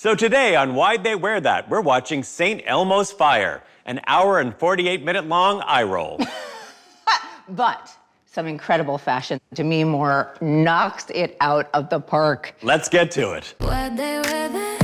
So today on Why'd They Wear That, we're watching St. Elmo's Fire, an hour and 48-minute long eye roll. But some incredible fashion. Demi Moore knocks it out of the park. Let's get to it. Why'd they wear that?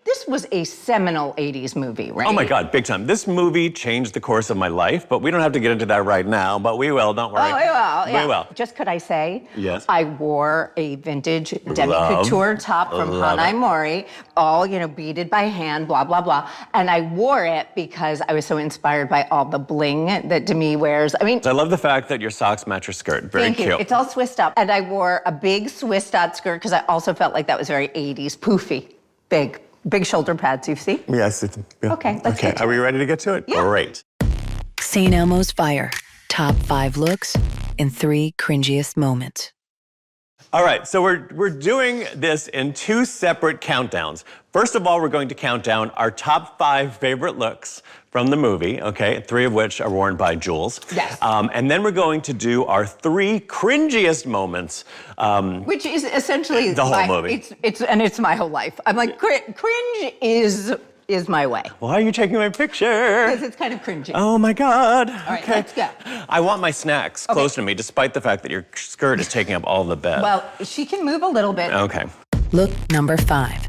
This was a seminal 80s movie, right? Oh my God, big time. This movie changed the course of my life, but we don't have to get into that right now, but we will, don't worry. Oh, we will, yeah. We will. Just could I say, yes, I wore a vintage Demi Couture top from Ally Sheedy, all, beaded by hand, blah, blah, blah. And I wore it because I was so inspired by all the bling that Demi wears. I mean, I love the fact that your socks match your skirt. Very thank cute. You. It's all Swissed up. And I wore a big Swiss dot skirt because I also felt like that was very 80s, poofy, big shoulder pads, you see? Yes. Yeah. Okay, let's get to Are we ready to get to it? Yeah. Great. St. Elmo's Fire. Top 5 looks and 3 cringiest moments. All right, so we're doing this in 2 separate countdowns. First of all, we're going to count down our top 5 favorite looks from the movie, okay? 3 of which are worn by Jules. Yes. And then we're going to do our 3 cringiest moments. Which is essentially the whole movie. It's my whole life. I'm like, cringe is my way. Why are you taking my picture? Because it's kind of cringy. Oh my God. All right, okay. let's go. I want my snacks close to me, despite the fact that your skirt is taking up all the bed. Well, she can move a little bit. Okay. Look number 5.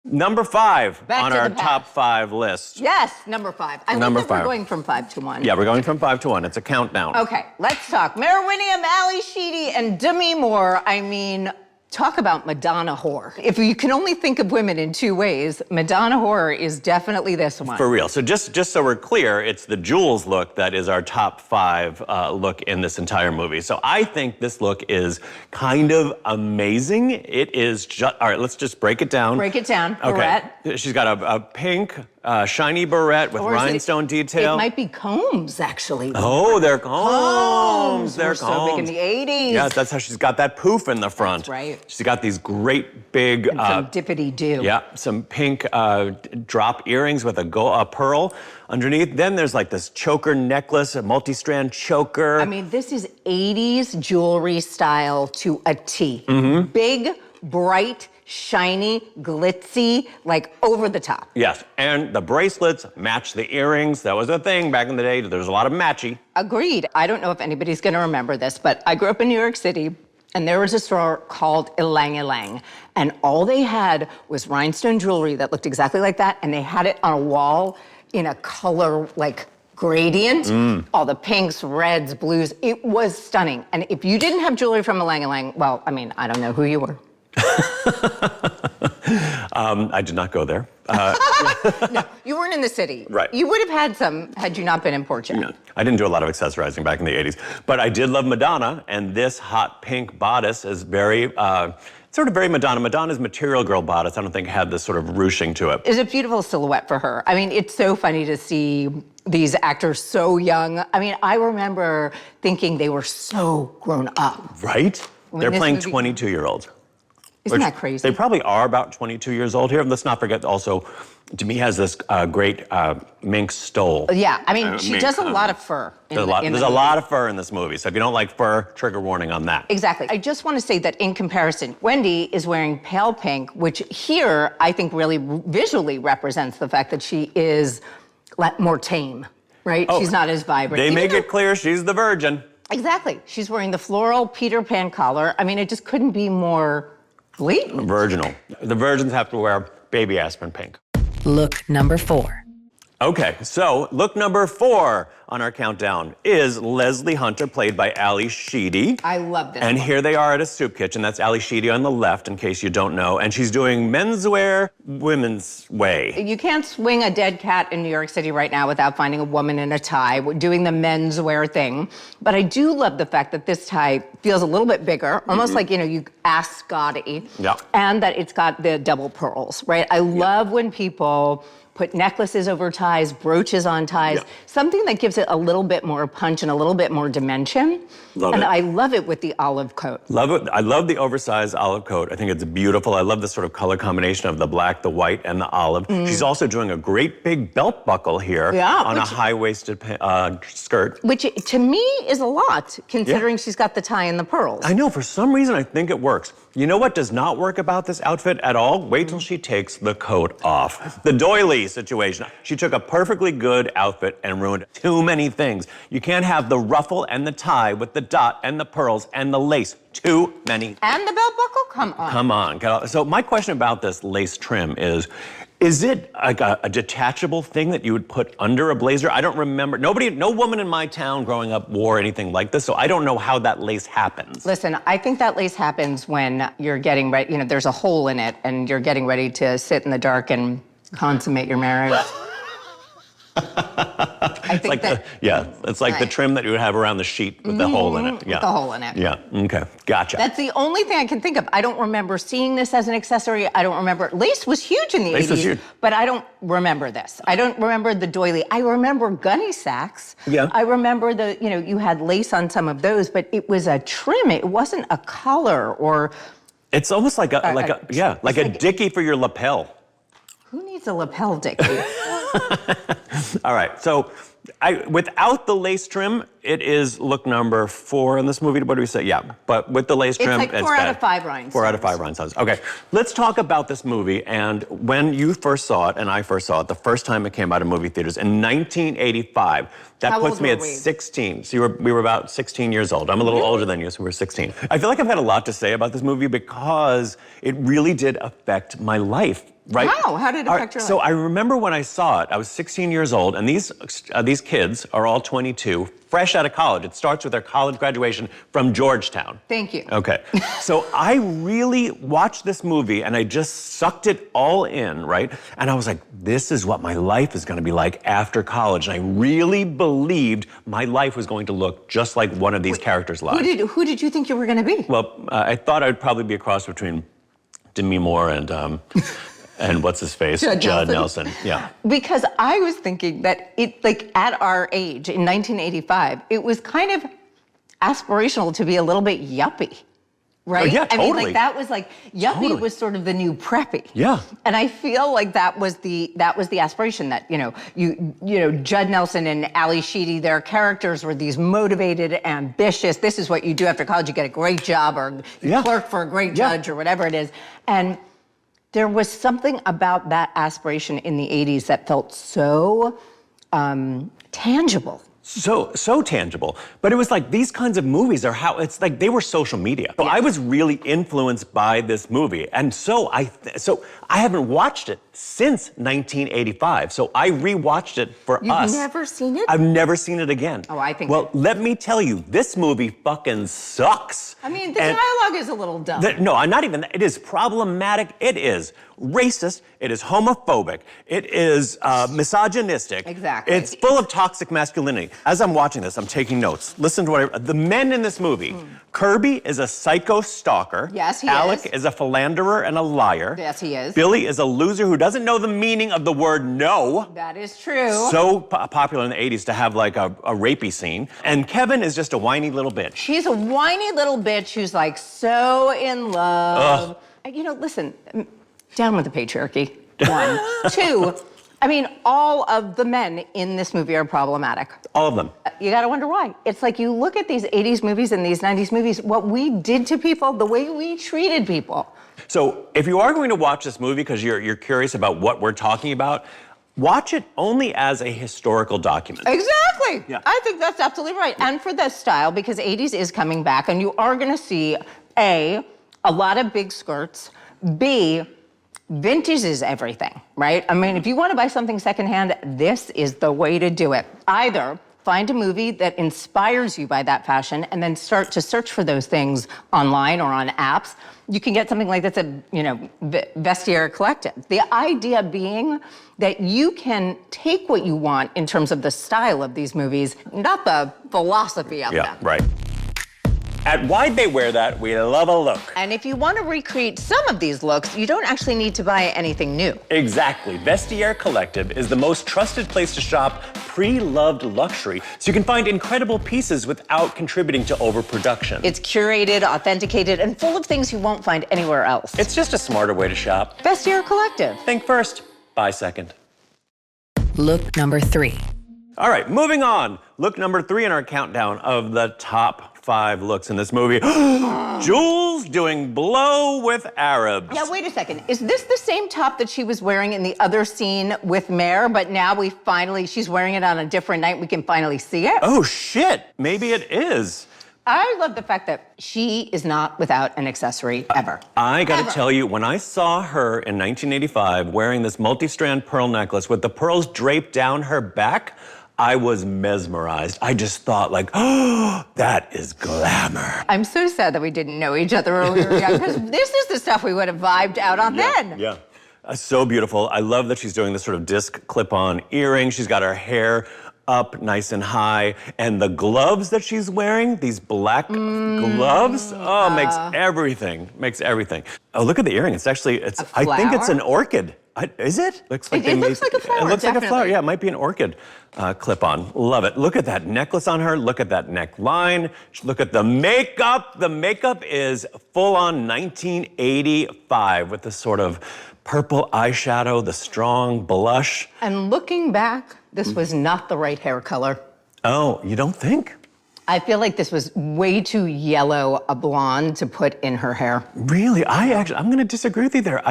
Number 5 Back on to our the past. top 5 list. Yes, number 5. I Number love that 5. we're going from 5 to 1. Yeah, we're going from 5 to 1. It's a countdown. Okay, let's talk. Merwinium, Ally Sheedy, and Demi Moore. I mean, talk about Madonna whore. If you can only think of women in 2 ways, Madonna whore is definitely this one. For real. So just so we're clear, it's the Jules look that is our top 5 look in this entire movie. So I think this look is kind of amazing. It is just, all right, let's just break it down. Break it down, Okay. barrette. She's got a pink, shiny barrette with rhinestone detail. It might be combs, actually. Oh, they're combs. They're were so big in the 80s. Yes, that's how she's got that poof in the front. That's right. She's got these great big... And some dippity-doo. Yeah, some pink drop earrings with a pearl underneath. Then there's like this choker necklace, a multi-strand choker. I mean, this is 80s jewelry style to a T. Mm-hmm. Big, bright, shiny, glitzy, like over the top. Yes, and the bracelets match the earrings. That was a thing back in the day. There's a lot of matchy. Agreed. I don't know if anybody's gonna remember this, but I grew up in New York City, and there was a store called Elang, and all they had was rhinestone jewelry that looked exactly like that, and they had it on a wall in a color like gradient, all the pinks, reds, blues. It was stunning. And if you didn't have jewelry from Elang, well, I mean, I don't know who you were. I did not go there. No, you weren't in the city. Right. You would have had some had you not been in Port Jack. No, I didn't do a lot of accessorizing back in the 80s. But I did love Madonna, and this hot pink bodice is very, sort of very Madonna. Madonna's Material Girl bodice, I don't think, had this sort of ruching to it. It's a beautiful silhouette for her. I mean, it's so funny to see these actors so young. I mean, I remember thinking they were so grown up. Right? They're this playing movie- 22-year-olds. Isn't that crazy? They probably are about 22 years old here. Let's not forget also, Demi has this great mink stole. Yeah, I mean, she does a lot of fur. There's a lot of fur in this movie, so if you don't like fur, trigger warning on that. Exactly. I just want to say that in comparison, Wendy is wearing pale pink, which here I think really visually represents the fact that she is more tame, right? Oh, she's not as vibrant. They Even make though- it clear she's the virgin. Exactly. She's wearing the floral Peter Pan collar. I mean, it just couldn't be more blatant. Virginal. The virgins have to wear baby aspirin pink. Look number 4. Okay, so look number 4 on our countdown is Leslie Hunter, played by Ally Sheedy. I love this And one. here they are at a soup kitchen. That's Ally Sheedy on the left, in case you don't know. And she's doing menswear, women's way. You can't swing a dead cat in New York City right now without finding a woman in a tie doing the menswear thing. But I do love the fact that this tie feels a little bit bigger, almost like, you ask Scotty. Yeah. And that it's got the double pearls, right? I love when people put necklaces over ties, brooches on ties, something that gives gives it a little bit more punch and a little bit more dimension. Love and it. I love it with the olive coat. Love it. I love the oversized olive coat. I think it's beautiful. I love the sort of color combination of the black, the white, and the olive. She's also doing a great big belt buckle here on a high-waisted skirt. Which to me is a lot, considering she's got the tie and the pearls. I know, for some reason I think it works. You know what does not work about this outfit at all? Wait till she takes the coat off. The doily situation. She took a perfectly good outfit and ruined too many things. You can't have the ruffle and the tie with the dot and the pearls and the lace. Too many. And the belt buckle? Come on. Come on. So my question about this lace trim is it like a detachable thing that you would put under a blazer? I don't remember. No woman in my town growing up wore anything like this, so I don't know how that lace happens. Listen, I think that lace happens when you're getting ready, you know, there's a hole in it and you're getting ready to sit in the dark and consummate your marriage. I think it's like the trim that you would have around the sheet with the hole in it. Yeah. With the hole in it. Yeah, okay, gotcha. That's the only thing I can think of. I don't remember seeing this as an accessory. I don't remember, lace was huge in the 80s. Lace was huge. But I don't remember this. I don't remember the doily. I remember gunny sacks. Yeah. I remember you had lace on some of those, but it was a trim. It wasn't a collar or. It's almost like a dickie for your lapel. Who needs a lapel dickie? All right, so without the lace trim, it is look number 4 in this movie. What do we say? Yeah, but with the lace trim, it's like 4 out of 5 rhinestones. 4 out of 5 rhinestones. Okay, let's talk about this movie. And when you first saw it, and I first saw it, the first time it came out of movie theaters in 1985, that How puts old me were at we? 16. So we were about 16 years old. I'm a little older than you, so we're 16. I feel like I've had a lot to say about this movie because it really did affect my life. Right? How did it affect your life? So I remember when I saw it, I was 16 years old, and these kids are all 22, fresh out of college. It starts with their college graduation from Georgetown. Thank you. Okay. So I really watched this movie, and I just sucked it all in, right? And I was like, this is what my life is going to be like after college. And I really believed my life was going to look just like one of these characters' lives. Who did you think you were going to be? Well, I thought I'd probably be a cross between Demi Moore and what's his face? Judd Nelson. Yeah. Because I was thinking that at our age, in 1985, it was kind of aspirational to be a little bit yuppie, right? Oh, yeah, totally. I mean, that was yuppie Totally. was sort of the new preppy. Yeah. And I feel like that was the aspiration that, Judd Nelson and Ally Sheedy, their characters were these motivated, ambitious, this is what you do after college, you get a great job or you clerk for a great judge or whatever it is. And there was something about that aspiration in the 80s that felt so tangible. So tangible. But it was like these kinds of movies are it's like they were social media. So I was really influenced by this movie. And so I haven't watched it since 1985. So I rewatched it for us. You've never seen it? I've never seen it again. Oh, I think. Well, let me tell you, this movie fucking sucks. I mean, the dialogue is a little dumb. No, I'm not even that. It is problematic. It is racist. It is homophobic. It is misogynistic. Exactly. It's full of toxic masculinity. As I'm watching this, I'm taking notes. Listen to the men in this movie. Kirby is a psycho stalker. Yes, he Alec is. is a philanderer and a liar. Yes, he is. Billy is a loser who doesn't know the meaning of the word no. That is true. So popular in the 80s to have like a rapey scene. And Kevin is just a whiny little bitch. She's a whiny little bitch who's so in love. Listen, down with the patriarchy. 1. 2, I mean, all of the men in this movie are problematic. All of them. You gotta wonder why. It's like you look at these 80s movies and these 90s movies, what we did to people, the way we treated people. So if you are going to watch this movie because you're curious about what we're talking about, watch it only as a historical document. Exactly. Yeah. I think that's absolutely right. And for this style, because 80s is coming back, and you are gonna see, A, a lot of big skirts, B, vintage is everything, right? I mean, if you want to buy something secondhand, this is the way to do it. Either find a movie that inspires you by that fashion and then start to search for those things online or on apps. You can get something like this at, Vestiaire Collective. The idea being that you can take what you want in terms of the style of these movies, not the philosophy of them. Yeah, right. At Why'd They Wear That, we love a look. And if you want to recreate some of these looks, you don't actually need to buy anything new. Exactly. Vestiaire Collective is the most trusted place to shop pre-loved luxury, so you can find incredible pieces without contributing to overproduction. It's curated, authenticated, and full of things you won't find anywhere else. It's just a smarter way to shop. Vestiaire Collective. Think first, buy second. Look number 3. All right, moving on. Look number 3 in our countdown of the top 5 looks in this movie. Jules doing blow with Arabs. Now, wait a second. Is this the same top that she was wearing in the other scene with Mare, but now she's wearing it on a different night, we can finally see it? Oh, shit. Maybe it is. I love the fact that she is not without an accessory ever. I gotta tell you, when I saw her in 1985 wearing this multi-strand pearl necklace with the pearls draped down her back, I was mesmerized. I just thought like, oh, that is glamour. I'm so sad that we didn't know each other when we were young, because this is the stuff we would have vibed out on then. Yeah. So beautiful. I love that she's doing this sort of disc clip-on earring. She's got her hair up nice and high. And the gloves that she's wearing, these black gloves, makes everything. Oh, look at the earring. It's actually, I think it's an orchid. Is it? Looks like it looks like a flower, It looks like a flower. definitely. Yeah, it might be an orchid clip-on. Love it. Look at that necklace on her. Look at that neckline. Look at the makeup. The makeup is full-on 1985 with this sort of purple eyeshadow, the strong blush. And looking back, this was not the right hair color. Oh, you don't think? I feel like this was way too yellow a blonde to put in her hair. Really? I'm gonna disagree with you there.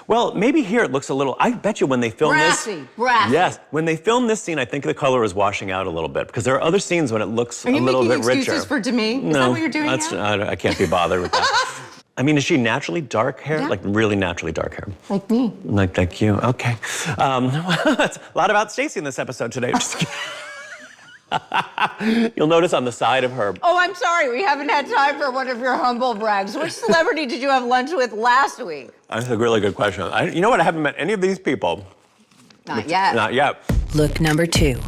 Well, maybe here it looks a little, I bet you when they filmed Brassy. Yes, when they filmed this scene, I think the color is washing out a little bit because there are other scenes when it looks a little bit richer. Are you making excuses for Demi? Is that what you're doing now? I can't be bothered with that. I mean, is she naturally dark hair? Yeah. Like really naturally dark hair? Like me. Like you, okay. It's a lot about Stacy in this episode today. Just kidding. You'll notice on the side of her. Oh, I'm sorry. We haven't had time for one of your humble brags. Which celebrity did you have lunch with last week? That's a really good question. You know what? I haven't met any of these people. Not yet. Not yet. Look number 2.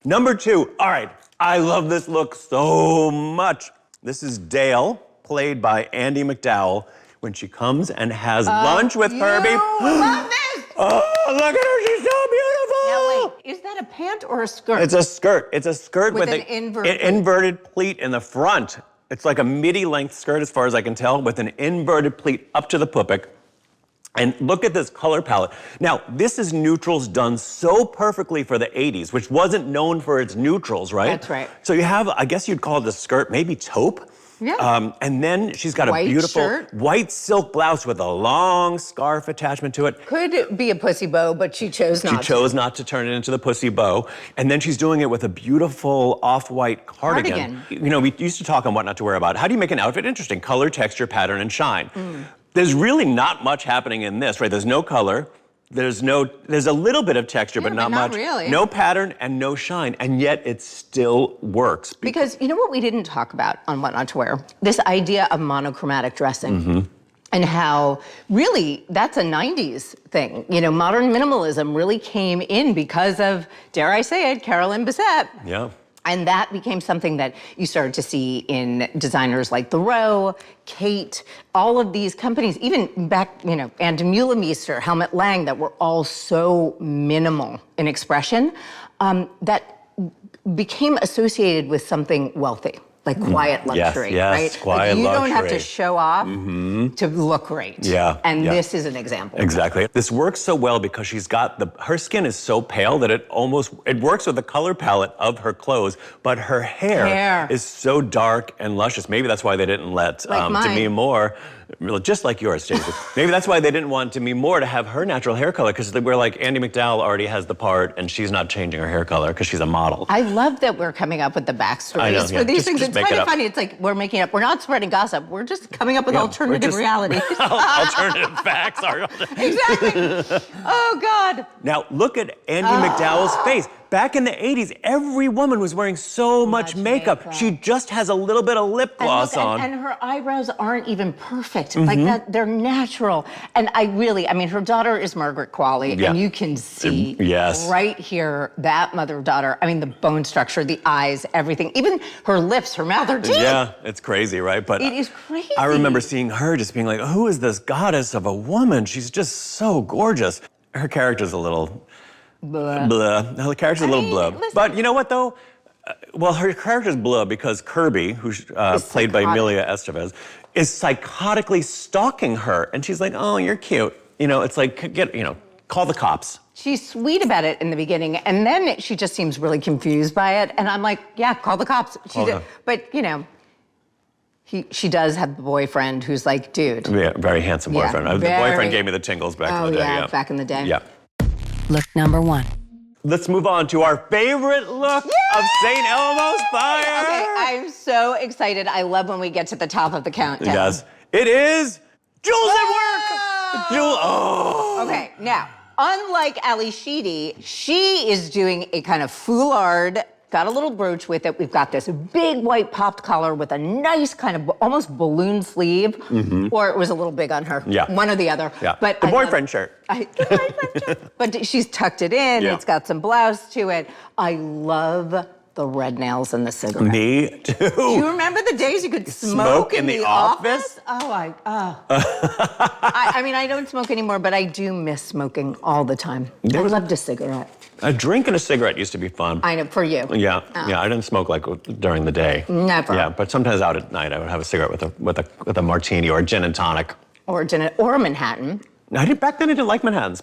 Number 2. All right. I love this look so much. This is Dale, played by Andy MacDowell, when she comes and has lunch with Herbie. Love this! Oh, look at her. She's so beautiful. Now, wait. Is that a pant or a skirt? It's a skirt. It's a skirt with an inverted pleat in the front. It's like a midi-length skirt, as far as I can tell, with an inverted pleat up to the pupik. And look at this color palette. Now, this is neutrals done so perfectly for the 80s, which wasn't known for its neutrals, right? That's right. So you have, I guess you'd call it a skirt, maybe taupe. Yeah. And then she's got a White beautiful shirt. white silk blouse with a long scarf attachment to it. Could be a pussy bow, but she chose not She chose not to turn it into the pussy bow. And then she's doing it with a beautiful off-white cardigan. You know, we used to talk on What Not to Wear about how do you make an outfit interesting? Color, texture, pattern, and shine. There's really not much happening in this, right? There's no color. There's a little bit of texture, but not much. Really. No pattern and no shine, and yet it still works. Because you know what we didn't talk about on What Not to Wear? This idea of monochromatic dressing. And how really that's a 90s thing. You know, modern minimalism really came in because of, dare I say it, Carolyn Bessette. Yeah. And that became something that you started to see in designers like The Row, Kate, all of these companies, even back, you know, and Mühlemeister, Helmut Lang, that were all so minimal in expression, that became associated with something wealthy. Like quiet luxury, yes, right? quiet like you luxury. don't have to show off to look great. Yeah, And yeah. this is an example. Exactly. This works so well because she's got her skin is so pale that it works with the color palette of her clothes, but her hair is so dark and luscious. Maybe that's why they didn't let Demi Moore, just like yours, Stacy. Maybe that's why they didn't want Demi Moore to have her natural hair color, because they were like, Andy MacDowell already has the part and she's not changing her hair color because she's a model. I love that we're coming up with the backstories for these things. It's kind of funny. It's like we're making up. We're not spreading gossip. We're just coming up with alternative reality. Alternative facts are. Exactly. Oh, God. Now, look at Andy MacDowell's face. Back in the 80s, every woman was wearing so much makeup. She just has a little bit of lip gloss on. And her eyebrows aren't even perfect. Like that, they're natural. And I mean, her daughter is Margaret Qualley, and you can see right here that mother-daughter. I mean, the bone structure, the eyes, everything. Even her lips, her mouth, her teeth. Yeah, it's crazy, right? But it is crazy. I remember seeing her just being like, who is this goddess of a woman? She's just so gorgeous. Her character's a little blah. Her character's a little blah. Listen. But you know what, though? Well, her character's blah because Kirby, who's played by Emilia Estevez, is psychotically stalking her. And she's like, oh, you're cute. You know, it's like, call the cops. She's sweet about it in the beginning, and then she just seems really confused by it. And I'm like, yeah, call the cops. But, she does have the boyfriend who's like, dude. Yeah, very handsome boyfriend. The boyfriend gave me the tingles back in the day. Yeah, back in the day. Yeah. Look number 1. Let's move on to our favorite look of St. Elmo's Fire. Okay, I'm so excited. I love when we get to the top of the countdown. Yes, it is Jules at Work. Okay, now, unlike Ally Sheedy, she is doing a kind of foulard, got a little brooch with it. We've got this big white popped collar with a nice kind of almost balloon sleeve, or it was a little big on her. Yeah. One or the other. Yeah. But the boyfriend shirt. The boyfriend shirt. But she's tucked it in. Yeah. It's got some blouse to it. I love the red nails and the cigarette. Me too. Do you remember the days you could smoke in the office? I mean, I don't smoke anymore, but I do miss smoking all the time. I loved a cigarette. A drink and a cigarette used to be fun. I know, for you. Yeah, I didn't smoke like during the day. Never. Yeah, but sometimes out at night I would have a cigarette with a martini or a gin and tonic. Or a Manhattan. Back then I didn't like Manhattans.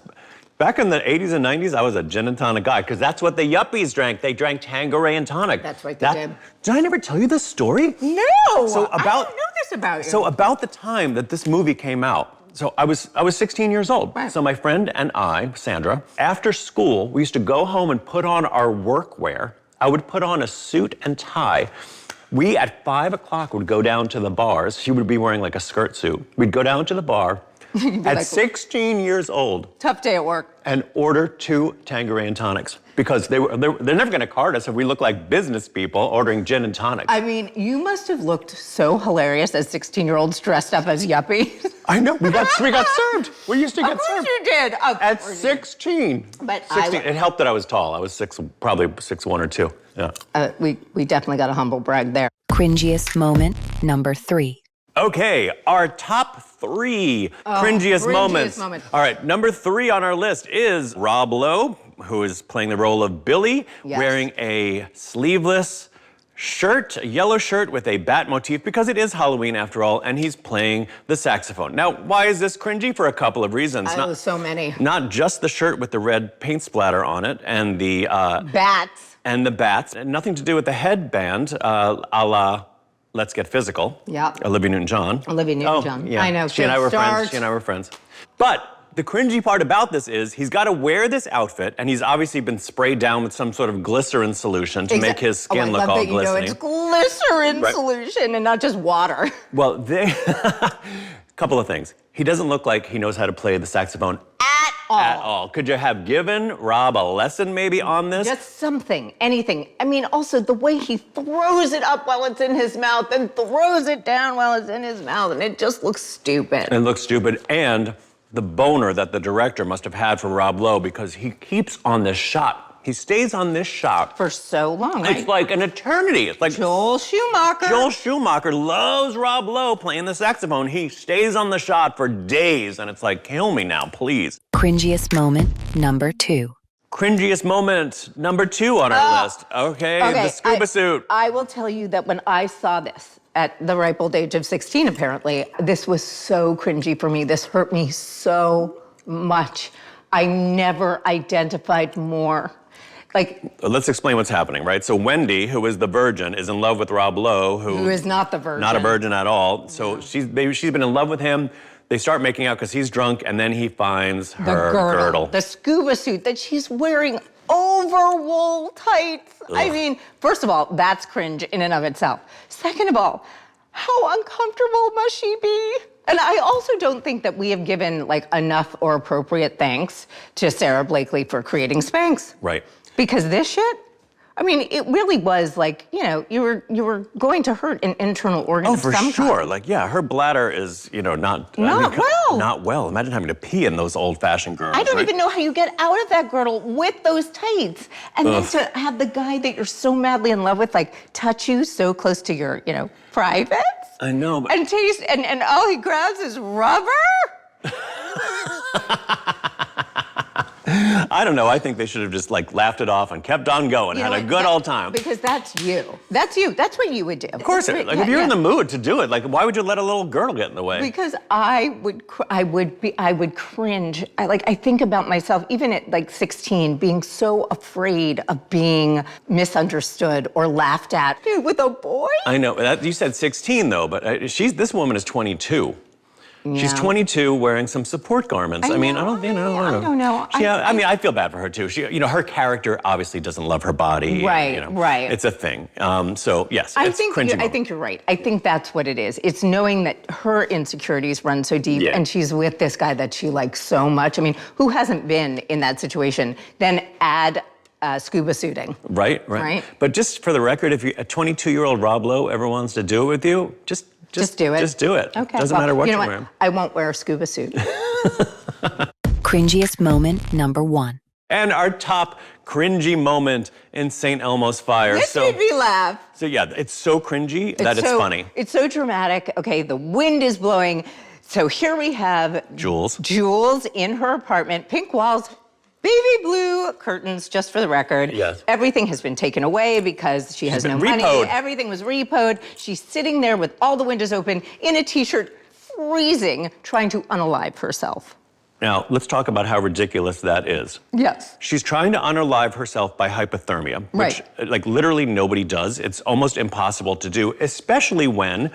Back in the 80s and 90s, I was a gin and tonic guy, because that's what the yuppies drank. They drank Tanqueray and tonic. That's right, they did. Did I never tell you this story? No! So I don't know this about you. So about the time that this movie came out, so I was 16 years old. Right. So my friend and I, Sandra, after school, we used to go home and put on our workwear. I would put on a suit and tie. We, at 5 o'clock, would go down to the bars. She would be wearing like a skirt suit. We'd go down to the bar. At 16 years old. Tough day at work. And order 2 Tanqueray and tonics. Because they're never gonna card us if we look like business people ordering gin and tonics. I mean, you must have looked so hilarious as 16-year-olds dressed up as yuppies. I know, we got served. We used to get served. Of course you did. At 16. But 16. It helped that I was tall. I was probably 6'1" or 2. Yeah. We definitely got a humble brag there. Cringiest moment number 3. Okay, our top 3 cringiest moments. All right, number 3 on our list is Rob Lowe, who is playing the role of Billy, wearing a sleeveless shirt, a yellow shirt with a bat motif, because it is Halloween after all, and he's playing the saxophone. Now, why is this cringy? For a couple of reasons. So many. Not just the shirt with the red paint splatter on it and the bats. And the bats, and nothing to do with the headband, a la Let's Get Physical. Yeah. Olivia Newton-John. Yeah. I know. She and I were friends. But the cringy part about this is he's got to wear this outfit, and he's obviously been sprayed down with some sort of glycerin solution to make his skin look all glistening. It's glycerin solution and not just water. Well, couple of things. He doesn't look like he knows how to play the saxophone at all. Could you have given Rob a lesson maybe on this? Just something, anything. I mean, also the way he throws it up while it's in his mouth and throws it down while it's in his mouth, and it just looks stupid. It looks stupid, and the boner that the director must have had for Rob Lowe, because he keeps on this shot. He stays on this shot for so long, right? It's like an eternity. It's like Joel Schumacher. Joel Schumacher loves Rob Lowe playing the saxophone. He stays on the shot for days, and it's like, kill me now, please. Cringiest moment number 2. Cringiest moment number 2 on our list. Okay, the scuba suit. I will tell you that when I saw this at the ripe old age of 16, apparently, this was so cringy for me. This hurt me so much. I never identified more. Let's explain what's happening, right? So Wendy, who is the virgin, is in love with Rob Lowe, who is not the virgin. Not a virgin at all. So she's been in love with him. They start making out because he's drunk, and then he finds her girdle. The scuba suit that she's wearing over wool tights. Ugh. I mean, first of all, that's cringe in and of itself. Second of all, how uncomfortable must she be? And I also don't think that we have given enough or appropriate thanks to Sarah Blakely for creating Spanx. Right. Because this shit, I mean, it really was like, you know, you were going to hurt an internal organ of some kind. Oh, for sure. Like, yeah, her bladder is, you know, not well. Not well. Imagine having to pee in those old-fashioned girdles. I don't right? even know how you get out of that girdle with those tights. And then to have the guy that you're so madly in love with, like, touch you so close to your, you know, privates. I know, but... And taste, and all he grabs is rubber? I don't know. I think they should have just like laughed it off and kept on going, had a good old time. Because that's you. That's you. That's what you would do. Of course it is. Like if you're in the mood to do it, like why would you let a little girdle get in the way? Because I would cringe. I think about myself, even at like 16, being so afraid of being misunderstood or laughed at. Dude, with a boy? I know. You said 16 though, but this woman is 22. Yeah. She's 22 wearing some support garments. I mean, I don't know. I mean, I feel bad for her too. Her character obviously doesn't love her body. Right, right. It's a thing. So yes, I it's think cringy. I think you're right. I think that's what it is. It's knowing that her insecurities run so deep and she's with this guy that she likes so much. I mean, who hasn't been in that situation? Then add scuba suiting. Right. But just for the record, if a 22-year-old Rob Lowe ever wants to do it with you, just do it. Just do it. Okay. Doesn't matter what you're wearing. I won't wear a scuba suit. Cringiest moment number 1. And our top cringy moment in St. Elmo's Fire. This made me laugh. So yeah, it's so cringy that it's funny. It's so dramatic. Okay, the wind is blowing. So here we have Jules in her apartment, pink walls, baby blue curtains, just for the record. Yes. Everything has been taken away because she has no money. Everything was repoed. She's sitting there with all the windows open in a t-shirt, freezing, trying to unalive herself. Now, let's talk about how ridiculous that is. Yes. She's trying to unalive herself by hypothermia, which like literally nobody does. It's almost impossible to do, especially when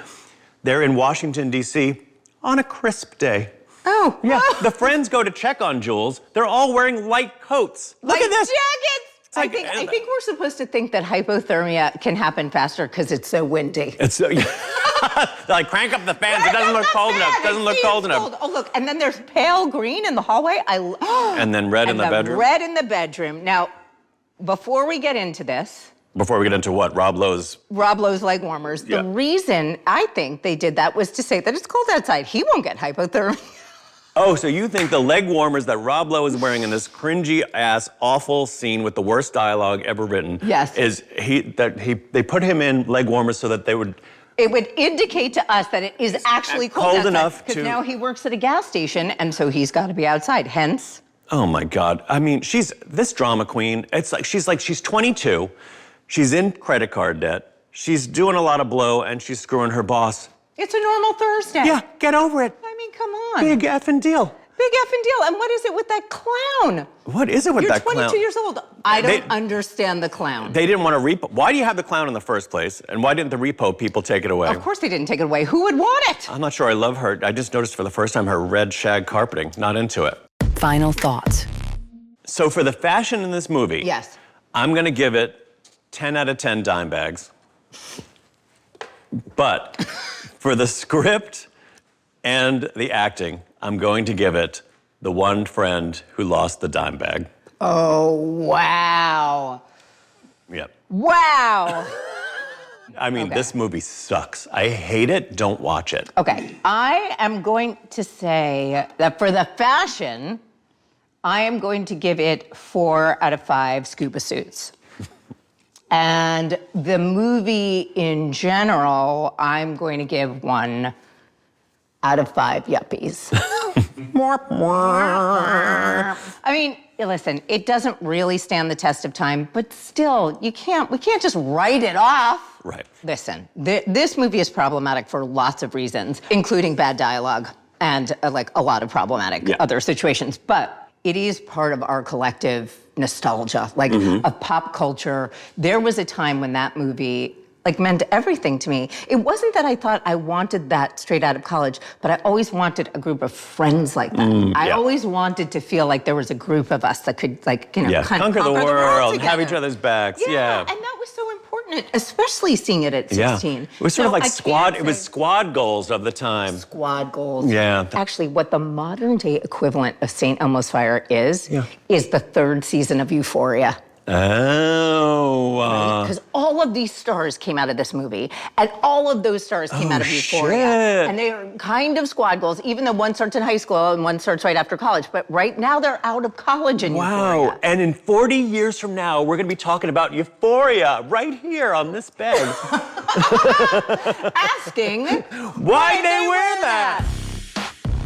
they're in Washington, D.C. on a crisp day. Oh. Yeah, the friends go to check on Jules. They're all wearing light coats. Look at this. Jackets. I think we're supposed to think that hypothermia can happen faster because it's so windy. It's so, like crank up the fans. It doesn't look cold enough. It doesn't look cold enough. Oh, look, and then there's pale green in the hallway. And then red in the bedroom. Red in the bedroom. Now, before we get into this. Before we get into what? Rob Lowe's leg warmers. The reason I think they did that was to say that it's cold outside. He won't get hypothermia. Oh, so you think the leg warmers that Rob Lowe is wearing in this cringy-ass, awful scene with the worst dialogue ever written is they put him in leg warmers so that they would... It would indicate to us that it is actually cold outside, enough because now he works at a gas station, and so he's got to be outside, hence... Oh, my God. I mean, she's this drama queen. It's like she's 22. She's in credit card debt. She's doing a lot of blow, and she's screwing her boss. It's a normal Thursday. Yeah, get over it. I mean, come on. Big effing deal. Big effing deal. And what is it with that clown? What is it with that clown? You're 22 years old. I don't understand the clown. They didn't want to repo. Why do you have the clown in the first place? And why didn't the repo people take it away? Of course they didn't take it away. Who would want it? I'm not sure I love her. I just noticed for the first time her red shag carpeting. Not into it. Final thoughts. So for the fashion in this movie, yes, I'm going to give it 10 out of 10 dime bags. But for the script and the acting, I'm going to give it the one friend who lost the dime bag. Oh, wow. Yep. Wow. I mean, this movie sucks. I hate it. Don't watch it. Okay. I am going to say that for the fashion, I am going to give it 4 out of 5 scuba suits. And the movie in general, I'm going to give 1 out of 5 yuppies. I mean, listen, it doesn't really stand the test of time, but still, we can't just write it off. Right. Listen, this movie is problematic for lots of reasons, including bad dialogue and like a lot of problematic other situations. But it is part of our collective nostalgia, like of pop culture. There was a time when that movie like meant everything to me. It wasn't that I thought I wanted that straight out of college, but I always wanted a group of friends like that. I always wanted to feel like there was a group of us that could like, kind of conquer the world, together. have each other's backs. Yeah. And that was so important, especially seeing it at 16. It was sort of like squad, it was squad goals of the time. Squad goals. Yeah. Actually, what the modern day equivalent of St. Elmo's Fire is the 3rd season of Euphoria. Oh. Because all of these stars came out of this movie, and all of those stars came out of Euphoria. Shit. And they are kind of squad goals, even though one starts in high school and one starts right after college. But right now, they're out of college in Wow. Euphoria. And in 40 years from now, we're going to be talking about Euphoria right here on this bed. Asking Why they wear that?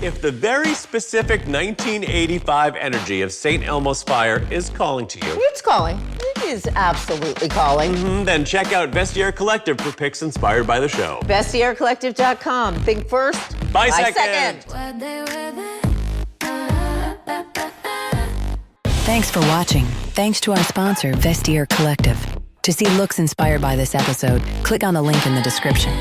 If the very specific 1985 energy of St. Elmo's Fire is calling to you, It's calling. It is absolutely calling. then check out Vestiaire Collective for pics inspired by the show. BestYearCollective.com. Think first, Buy buy second. Thanks for watching. Thanks to our sponsor, Vestiaire Collective. To see looks inspired by this episode, click on the link in the description.